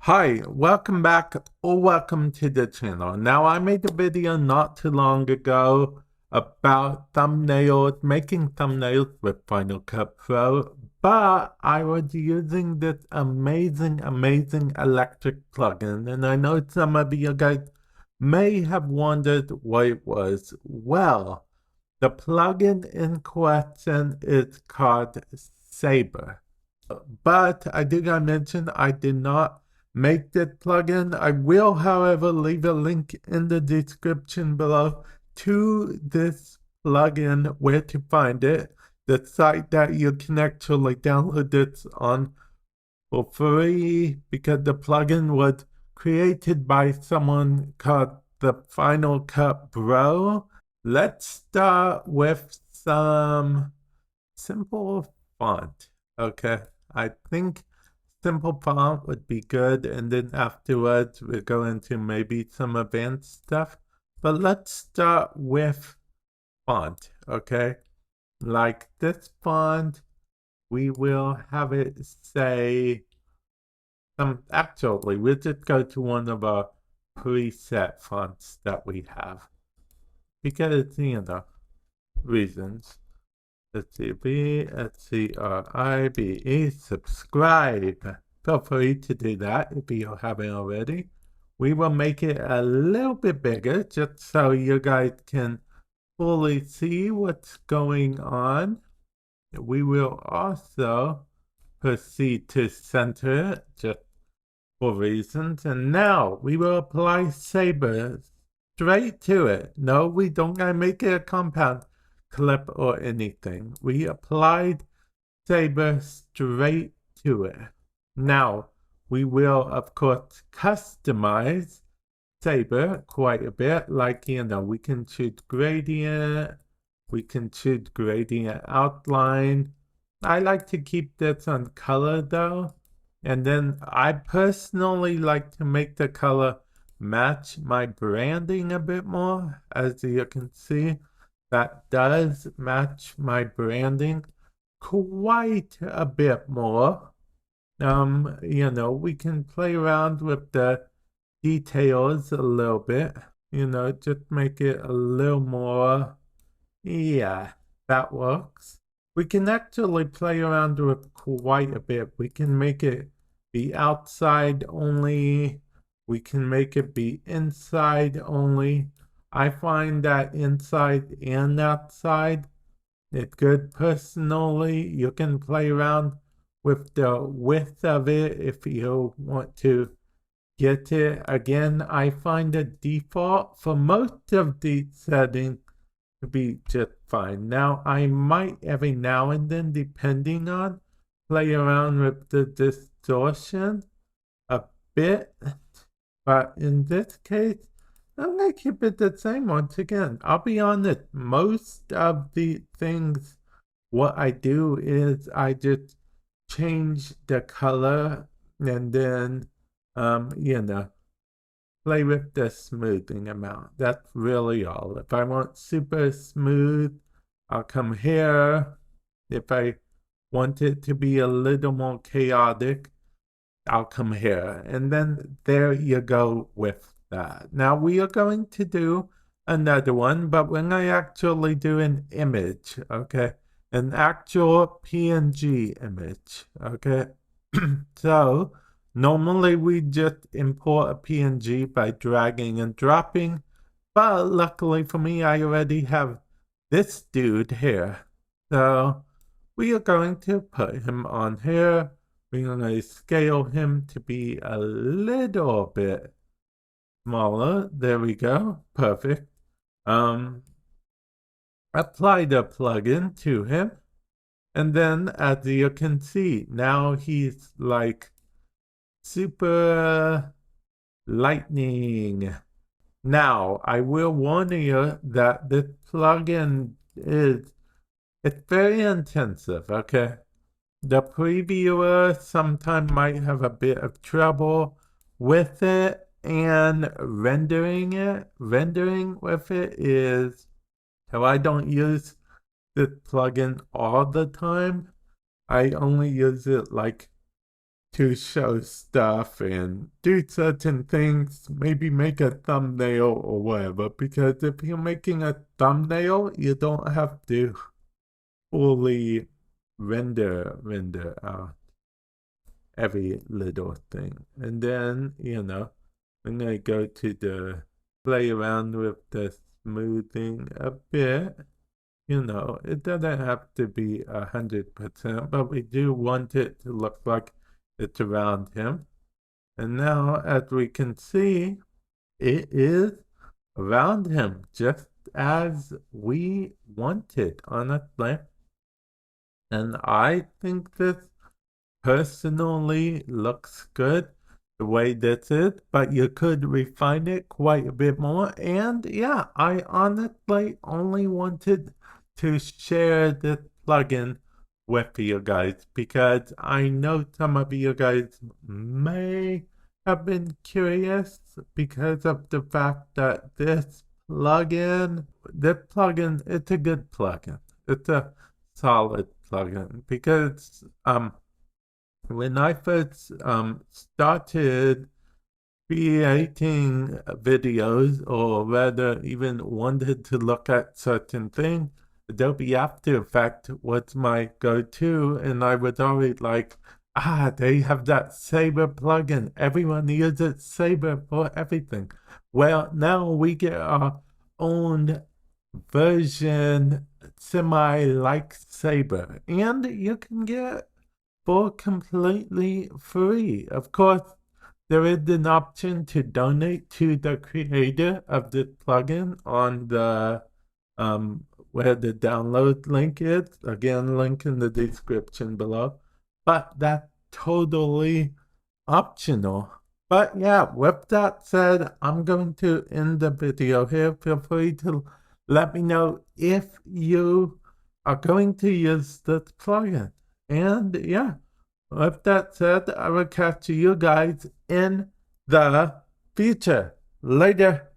Hi, welcome back or welcome to the channel. Now, I made a video not too long ago about thumbnails, making thumbnails with Final Cut Pro, but I was using this amazing electric plugin, and I know some of you guys may have wondered what it was. Well, the plugin in question is called Saber. But I did not mention I did not make that plugin. I will, however, leave a link in the description below to this plugin, where to find it, the site that you can actually download this on for free, because the plugin was created by someone called the Final Cut Bro. Let's start with some simple font. Okay, I think simple font would be good, and then afterwards we'll go into maybe some advanced stuff. But let's start with font, okay? Like this font, we will have it say actually, we'll just go to one of our preset fonts that we have, because, reasons. SCRIBE, subscribe. Feel free to do that if you haven't already. We will make it a little bit bigger just so you guys can fully see what's going on. We will also proceed to center it just for reasons. And now we will apply Saber straight to it. No, we don't gotta make it a compound clip or anything. We applied Saber straight to it. Now, we will, of course, customize Saber quite a bit. Like, we can choose gradient, we can choose gradient outline. I like to keep this on color though. And then I personally like to make the color match my branding a bit more. As you can see, that does match my branding quite a bit more. We can play around with the details a little bit, just make it a little more. Yeah, that works. We can actually play around with quite a bit. We can make it be outside only. We can make it be inside only. I find that inside and outside it's good personally. You can play around with the width of it if you want to get it. Again, I find the default for most of these settings to be just fine. Now, I might every now and then, depending on, play around with the distortion a bit, but in this case, I'm going to keep it the same once again. I'll be honest, most of the things, what I do is I just change the color and then, play with the smoothing amount. That's really all. If I want super smooth, I'll come here. If I want it to be a little more chaotic, I'll come here. And then there you go with that. Now we are going to do another one, but we're going to actually do an image, okay? An actual PNG image, okay? So normally we just import a PNG by dragging and dropping, but luckily for me, I already have this dude here. So we are going to put him on here. We're going to scale him to be a little bit smaller. There we go. Perfect. Apply the plugin to him. And then, as you can see, now he's like super lightning. Now, I will warn you that this plugin it's very intensive, okay? The previewer sometimes might have a bit of trouble with it, and rendering with it is, so I don't use this plugin all the time. I only use it like to show stuff and do certain things, maybe make a thumbnail or whatever. Because if you're making a thumbnail, you don't have to fully render out every little thing. And then, I'm gonna go to the play around with the smoothing a bit. It doesn't have to be 100%, but we do want it to look like it's around him. And now, as we can see, it is around him, just as we wanted, honestly. And I think this personally looks good the way this is, but you could refine it quite a bit more. And yeah, I honestly only wanted to share this plugin with you guys because I know some of you guys may have been curious because of the fact that this plugin, it's a good plugin. It's a solid plugin because when I first started creating videos, or rather even wanted to look at certain things, Adobe After Effects was my go-to, and I was always like, they have that Saber plugin. Everyone uses Saber for everything. Well, now we get our own version semi-like Saber, and you can get for completely free. Of course, there is an option to donate to the creator of this plugin on the where the download link is. Again, link in the description below. But that's totally optional. But yeah, with that said, I'm going to end the video here. Feel free to let me know if you are going to use this plugin. And yeah, with that said, I will catch you guys in the future. Later.